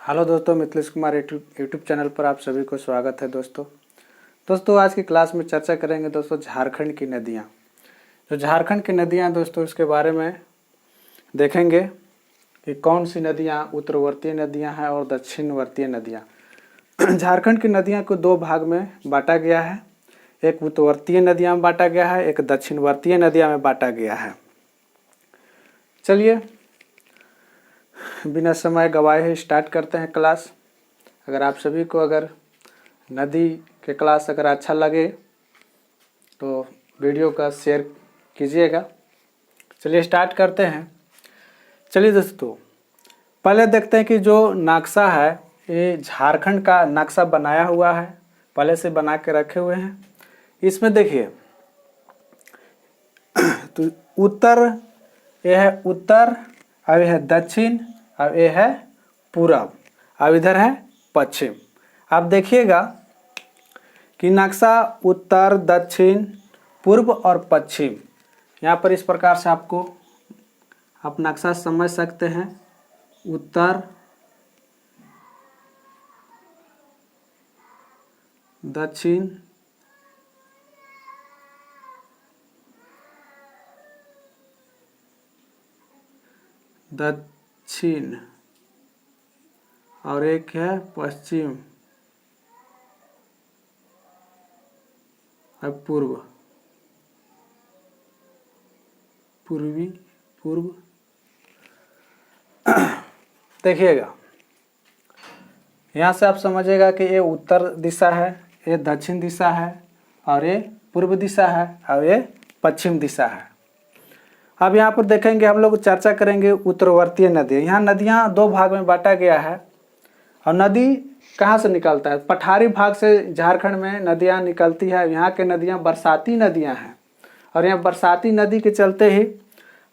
Hello दोस्तों, Mithilesh Kumar YouTube channel पर आप सभी को स्वागत है। दोस्तों आज की क्लास में चर्चा करेंगे दोस्तों झारखंड की नदियाँ। जो झारखंड की नदियाँ दोस्तों इसके बारे में देखेंगे कि कौन सी नदियाँ उत्तरवर्तीय नदियाँ हैं और दक्षिणवर्तीय नदियाँ। झारखंड की नदियाँ को दो भाग में बांटा गया है। एक उत्तरवर्तीय नदियाँ में बांटा गया है, एक दक्षिणवर्तीय नदियाँ में बांटा गया है। चलिए बिना समय गवाए स्टार्ट करते हैं क्लास। अगर आप सभी को अगर नदी के क्लास अगर अच्छा लगे तो वीडियो का शेयर कीजिएगा। चलिए स्टार्ट करते हैं। चलिए दोस्तों पहले देखते हैं कि जो नक्शा है ये झारखंड का नक्शा बनाया हुआ है, पहले से बना के रखे हुए हैं। इसमें देखिए तो उत्तर, ये है उत्तर, अब यह है दक्षिण, अब ये है पूरब, अब इधर है पश्चिम। आप देखिएगा कि नक्शा उत्तर, दक्षिण, पूर्व और पश्चिम, यहाँ पर इस प्रकार से आपको आप नक्शा समझ सकते हैं। उत्तर, दक्षिण, दक्षिण और एक है पश्चिम और पूर्व, पूर्वी, पूर्व। देखिएगा यहाँ से आप समझिएगा कि ये उत्तर दिशा है, ये दक्षिण दिशा है और ये पूर्व दिशा है और ये पश्चिम दिशा है। अब यहाँ पर देखेंगे हम लोग चर्चा करेंगे उत्तरवर्तीय नदी। यहाँ नदियाँ दो भाग में बांटा गया है और नदी कहाँ से निकलता है? पठारी भाग से झारखंड में नदियाँ निकलती है। यहाँ के नदियाँ बरसाती नदियाँ हैं और यहाँ बरसाती नदी के चलते ही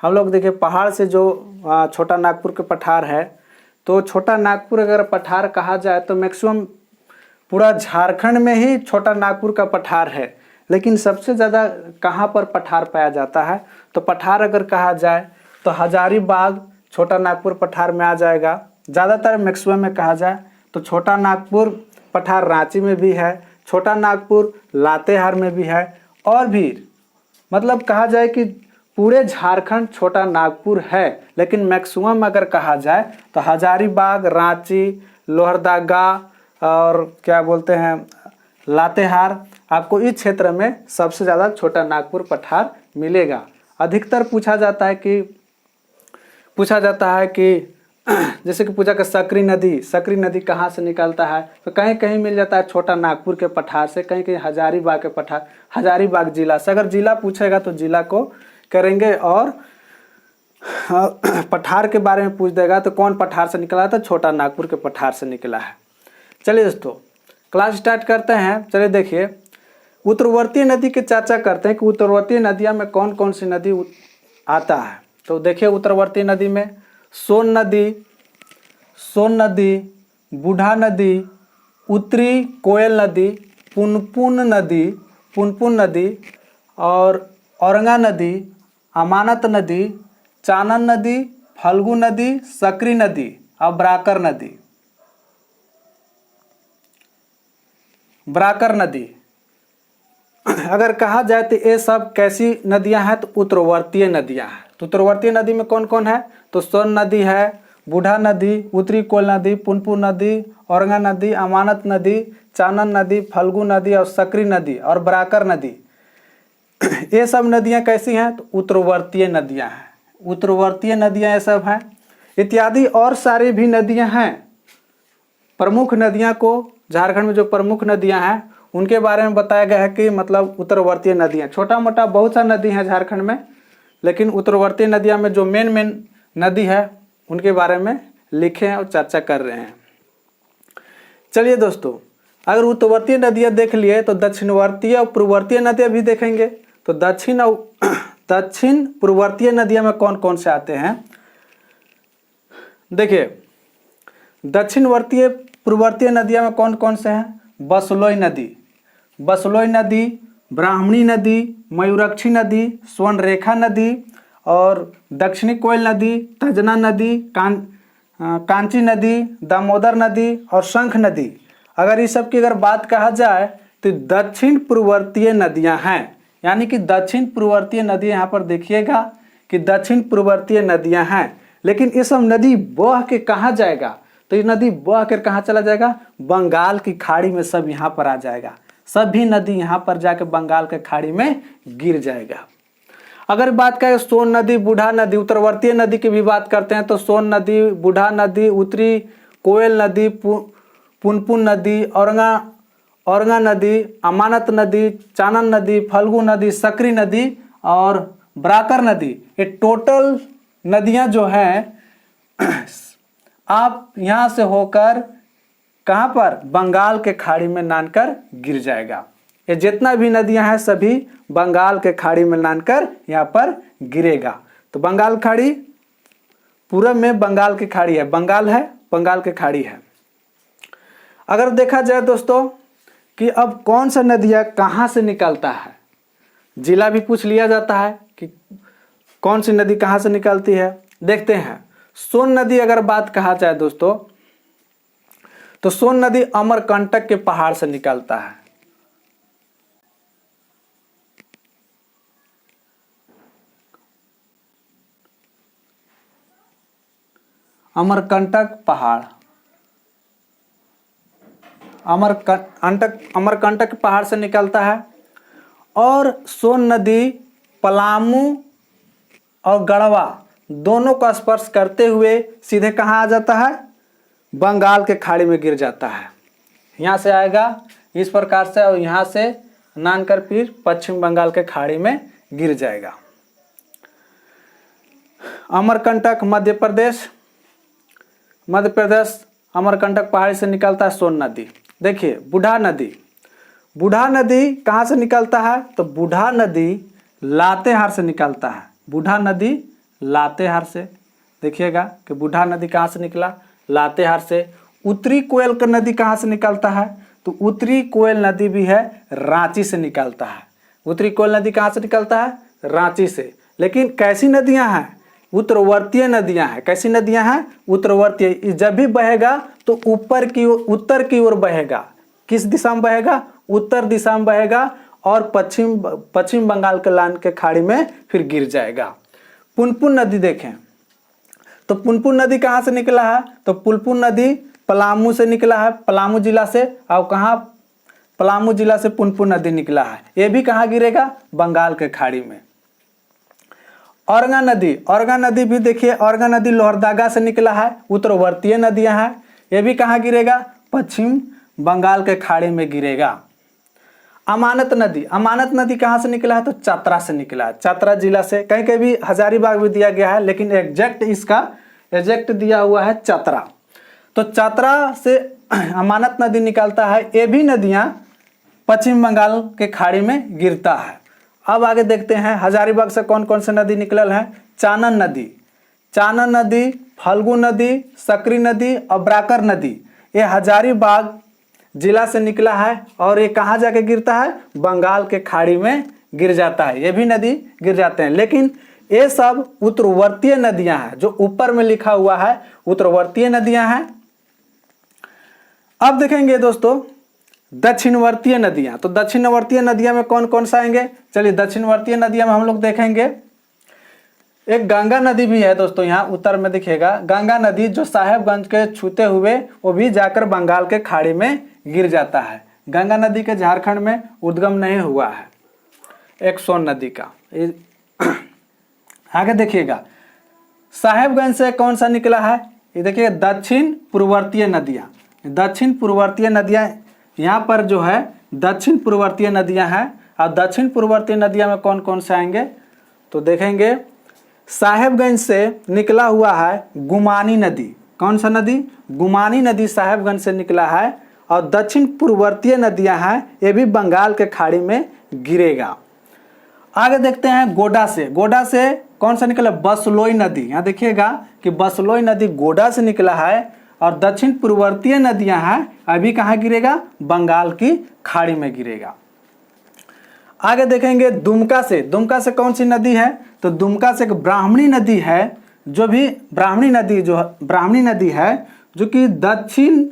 हम लोग देखिए पहाड़ से जो छोटा नागपुर के पठार है, तो छोटा नागपुर अगर पठार कहा जाए तो मैक्सिमम पूरा झारखंड में ही छोटा नागपुर का पठार है। लेकिन सबसे ज़्यादा कहाँ पर पठार पाया जाता है? तो पठार अगर कहा जाए तो हजारीबाग छोटा नागपुर पठार में आ जाएगा। ज़्यादातर मैक्सिमम में कहा जाए तो छोटा नागपुर पठार रांची में भी है, छोटा नागपुर लातेहार में भी है, और भी मतलब कहा जाए कि पूरे झारखंड छोटा नागपुर है। लेकिन मैक्सिमम अगर कहा जाए तो हजारीबाग, रांची, लोहरदगा और क्या बोलते हैं लातेहार, आपको इस क्षेत्र में सबसे ज़्यादा छोटा नागपुर पठार मिलेगा। अधिकतर पूछा जाता है कि जैसे कि पूछा कि सकरी नदी कहाँ से निकलता है, तो कहीं कहीं मिल जाता है छोटा नागपुर के पठार से, कहीं कहीं हजारीबाग के पठार, हजारीबाग जिला से। अगर जिला पूछेगा तो जिला को करेंगे, और पठार के बारे में पूछ देगा तो कौन पठार से निकला था? छोटा नागपुर के पठार से निकला है। चलिए दोस्तों क्लास स्टार्ट करते हैं। चलिए देखिए उत्तरवर्तीय नदी की चर्चा करते हैं कि उत्तरवर्तीय नदियाँ में कौन कौन सी नदी आता है। तो देखिए उत्तरवर्तीय नदी में सोन नदी, बूढ़ा नदी, उत्तरी कोयल नदी, पुनपुन नदी और औरंगा नदी, अमानत नदी, चानन नदी, फल्गु नदी, सकरी नदी और ब्राकर नदी। अगर कहा जाए तो ये सब कैसी नदियां हैं? तो उत्तरवर्तीय नदियां हैं। तो उत्तरवर्तीय नदी में कौन कौन है? तो सोन नदी है, बूढ़ा नदी, उत्तरी कोयल नदी, पुनपुन नदी, औरंगा नदी, अमानत नदी, चानन नदी, फल्गु नदी और सकरी नदी और ब्राकर नदी। ये सब नदियां कैसी हैं? तो उत्तरवर्तीय नदियां हैं। उत्तरवर्तीय नदियां ये सब हैं। इत्यादि और सारी भी नदियां हैं। प्रमुख नदियां को झारखंड में जो प्रमुख नदियां हैं उनके बारे में बताया गया है कि मतलब उत्तरवर्तीय नदियां, छोटा मोटा बहुत सा नदी है झारखंड में, लेकिन उत्तरवर्तीय नदियां में जो मेन नदी है उनके बारे में लिखे हैं और चर्चा कर रहे हैं। चलिए दोस्तों अगर उत्तरवर्तीय नदियां देख लिए तो दक्षिणवर्तीय और पूर्ववर्तीय नदियां भी देखेंगे। तो दक्षिण पूर्ववर्तीय नदियां में कौन कौन से आते हैं? देखिए दक्षिणवर्तीय पूर्ववर्तीय नदियां में कौन कौन से हैं? बसलोई नदी, ब्राह्मणी नदी, मयूरक्षी नदी, स्वर्णरेखा नदी और दक्षिणी कोयल नदी, तजना नदी, कांची नदी, दामोदर नदी और शंख नदी, अगर इस सब की अगर बात कहा जाए तो दक्षिण पूर्ववर्तीय नदियां हैं। यानी कि दक्षिण पूर्ववर्तीय नदी यहाँ पर देखिएगा कि दक्षिण पूर्ववर्तीय नदियां हैं। लेकिन ये सब नदी बह के कहाँ जाएगा, तो ये नदी बह कर कहाँ चला जाएगा, बंगाल की खाड़ी में सब यहाँ पर आ जाएगा। सभी नदी यहाँ पर जाकर बंगाल के खाड़ी में गिर जाएगा। अगर बात करें सोन नदी, बूढ़ा नदी, उत्तरवर्तीय नदी की भी बात करते हैं तो सोन नदी, बूढ़ा नदी, उत्तरी कोयल नदी, पुनपुन नदी, औरंगा नदी, अमानत नदी, चानन नदी, फल्गु नदी, सकरी नदी और ब्राकर नदी, ये टोटल नदियां जो हैं आप यहां से होकर कहां पर, बंगाल के खाड़ी में नानकर गिर जाएगा। ये जितना भी नदियां हैं सभी बंगाल के खाड़ी में नानकर यहाँ पर गिरेगा। तो बंगाल खाड़ी पूरब में बंगाल की खाड़ी है, बंगाल है, बंगाल की खाड़ी है। अगर देखा जाए दोस्तों कि अब कौन सा नदियाँ कहाँ से निकलता है, जिला भी पूछ लिया जाता है कि कौन सी नदी कहाँ से निकलती है। देखते हैं, सोन नदी अगर बात कहा जाए दोस्तों तो सोन नदी अमरकंटक के पहाड़ से निकलता है। अमरकंटक पहाड़, अमरकंटक पहाड़ से निकलता है। और सोन नदी पलामू और गढ़वा दोनों का स्पर्श करते हुए सीधे कहाँ आ जाता है, बंगाल के खाड़ी में गिर जाता है। यहाँ से आएगा इस प्रकार से और यहाँ से नानकर फिर पश्चिम बंगाल के खाड़ी में गिर जाएगा। अमरकंटक मध्य प्रदेश अमरकंटक पहाड़ी से निकलता है सोन नदी। देखिए बूढ़ा नदी कहाँ से निकलता है, तो बूढ़ा नदी लातेहार से निकलता है। बूढ़ा नदी लातेहार से, देखिएगा कि बूढ़ा नदी कहाँ से निकला, लातेहार से। उत्तरी कोयल का नदी कहाँ से निकलता है, तो उत्तरी कोयल नदी भी है रांची से निकलता है। उत्तरी कोयल नदी कहाँ से निकलता है, रांची से। लेकिन कैसी नदियाँ हैं, उत्तरवर्तीय नदियां हैं। कैसी नदियां हैं, उत्तरवर्तीय। जब भी बहेगा तो ऊपर की ओर, उत्तर की ओर बहेगा। किस दिशा में बहेगा, उत्तर दिशा में बहेगा और पश्चिम बंगाल के लान के खाड़ी में फिर गिर जाएगा। पुनपुन नदी देखें तो पुनपुन नदी कहाँ से निकला है, तो पुनपुन नदी पलामू से निकला है, पलामू जिला से। और कहाँ, पलामू जिला से पुनपुन नदी निकला है। ये भी कहाँ गिरेगा, बंगाल के खाड़ी में। औरंगा नदी भी देखिए, औरंगा नदी लोहरदगा से निकला है, उत्तरवर्तीय नदियां हैं। ये भी कहाँ गिरेगा, पश्चिम बंगाल के खाड़ी में गिरेगा। अमानत नदी कहाँ से निकला है, तो चतरा से निकला है, चतरा जिला से। कहीं कहीं भी हजारीबाग भी दिया गया है, लेकिन एग्जैक्ट दिया हुआ है चतरा। तो चतरा से अमानत नदी निकलता है। ये भी नदियां पश्चिम बंगाल के खाड़ी में गिरता है। अब आगे देखते हैं हजारीबाग से कौन कौन से नदी निकलल है। चानन नदी, फल्गु नदी, सकरी नदी और ब्राकर नदी, ये हजारीबाग जिला से निकला है। और ये कहाँ जाके गिरता है, बंगाल के खाड़ी में गिर जाता है। ये भी नदी गिर जाते हैं। लेकिन ये सब उत्तरवर्तीय नदियां हैं, जो ऊपर में लिखा हुआ है उत्तरवर्तीय नदियां हैं। अब देखेंगे दोस्तों दक्षिणवर्तीय नदियां। तो दक्षिणवर्तीय नदियां में कौन कौन सा आएंगे, चलिए दक्षिणवर्तीय नदियां में हम लोग देखेंगे। एक गंगा नदी भी है दोस्तों, यहाँ उत्तर में दिखेगा गंगा नदी, जो साहेबगंज के छूते हुए वो भी जाकर बंगाल के खाड़ी में गिर जाता है। गंगा नदी के झारखंड में उद्गम नहीं हुआ है। एक सोन नदी का आगे देखिएगा, साहेबगंज से कौन सा निकला है, ये देखिए दक्षिण पूर्ववर्तीय नदियां। यहाँ पर जो है दक्षिण पूर्ववर्तीय नदियां हैं। और दक्षिण पूर्ववर्तीय नदियां में कौन कौन से आएंगे, तो देखेंगे साहेबगंज से निकला हुआ है गुमानी नदी। कौन सा नदी, गुमानी नदी साहेबगंज से निकला है। और दक्षिण पूर्ववर्तीय नदियां हैं, ये भी बंगाल के खाड़ी में गिरेगा। आगे देखते हैं गोडा से कौन सा निकला, बसलोई नदी। यहाँ देखिएगा कि बसलोई नदी गोडा से निकला है। और दक्षिण पूर्ववर्तीय नदियां हैं, अभी कहाँ गिरेगा, बंगाल की खाड़ी में गिरेगा। आगे देखेंगे दुमका से कौन सी नदी है, तो दुमका से एक ब्राह्मणी नदी है जो भी ब्राह्मणी नदी है जो कि दक्षिण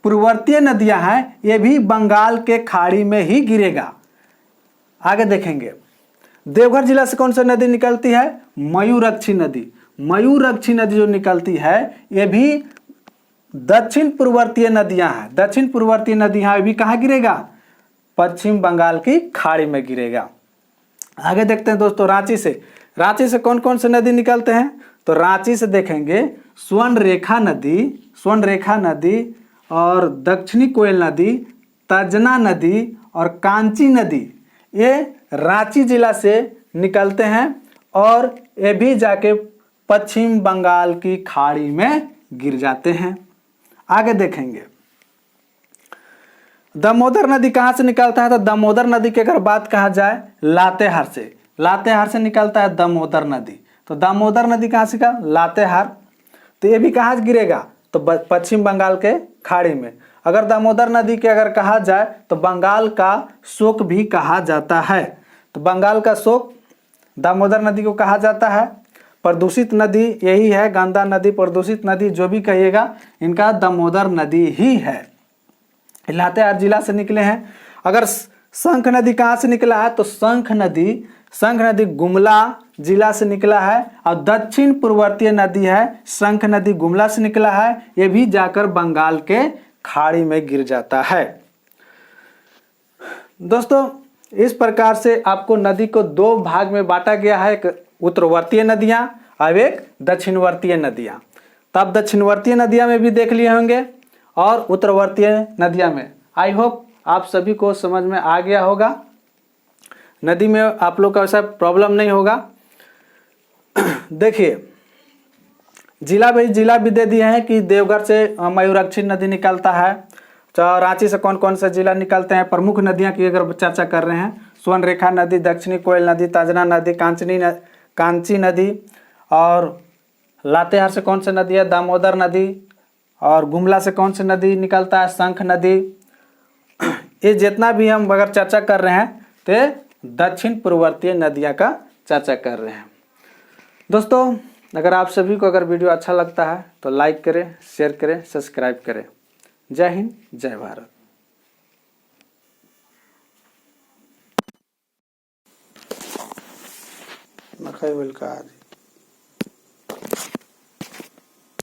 पूर्ववर्तीय नदियां हैं, ये भी बंगाल के खाड़ी में ही गिरेगा। आगे देखेंगे, देवघर जिला से कौन सी नदी निकलती है? मयूरक्षी नदी। मयूरक्षी नदी जो निकलती है ये भी दक्षिण पूर्ववर्तीय नदियां हैं। दक्षिण पूर्ववर्तीय नदियां ये भी कहाँ गिरेगा? पश्चिम बंगाल की खाड़ी में गिरेगा। आगे देखते हैं दोस्तों, रांची से कौन कौन से नदी निकलते हैं? तो रांची से देखेंगे स्वर्णरेखा नदी और दक्षिणी कोयल नदी, तजना नदी और कांची नदी, ये रांची जिला से निकलते हैं और ये भी जाके पश्चिम बंगाल की खाड़ी में गिर जाते हैं। आगे देखेंगे, दामोदर नदी कहाँ से निकलता है? तो दामोदर नदी की अगर बात कहा जाए लातेहार से निकलता है दामोदर नदी। तो दामोदर नदी कहाँ से का? लातेहार। तो ये भी कहाँ गिरेगा? तो पश्चिम बंगाल के खाड़ी में। अगर दामोदर नदी के अगर कहा जाए तो बंगाल का शोक भी कहा जाता है। तो बंगाल का शोक दामोदर नदी को कहा जाता है। प्रदूषित नदी यही है, गंदा नदी, प्रदूषित नदी जो भी कहिएगा, इनका दामोदर नदी ही है। लातेहार जिला से निकले हैं। अगर शंख नदी कहाँ से निकला है? तो शंख नदी गुमला जिला से निकला है और दक्षिण पूर्ववर्तीय नदी है शंख नदी, गुमला से निकला है। ये भी जाकर बंगाल के खाड़ी में गिर जाता है। दोस्तों, इस प्रकार से आपको नदी को दो भाग में बांटा गया है, एक उत्तरवर्तीय नदियां और एक दक्षिणवर्तीय नदियां। तब दक्षिणवर्तीय नदियां में भी देख लिए होंगे और उत्तरवर्तीय नदियां में। आई होप आप सभी को समझ में आ गया होगा। नदी में आप लोग का ऐसा प्रॉब्लम नहीं होगा। देखिए, जिला भी दे दिए हैं कि देवघर से मयूरक्षी नदी निकलता है। तो रांची से कौन कौन से जिला निकलते हैं, प्रमुख नदियां की अगर चर्चा कर रहे हैं, स्वर्णरेखा नदी, दक्षिणी कोयल नदी, तजना नदी, कांची नदी, और लातेहार से कौन सी नदी है? दामोदर नदी, और गुमला से कौन सी नदी निकलता है? शंख नदी। ये जितना भी हम अगर चर्चा कर रहे हैं तो दक्षिण पूर्ववर्तीय नदियां का चर्चा कर रहे हैं। दोस्तों, अगर आप सभी को अगर वीडियो अच्छा लगता है तो लाइक करें, शेयर करें, सब्सक्राइब करें। जय हिंद, जय भारत। नखै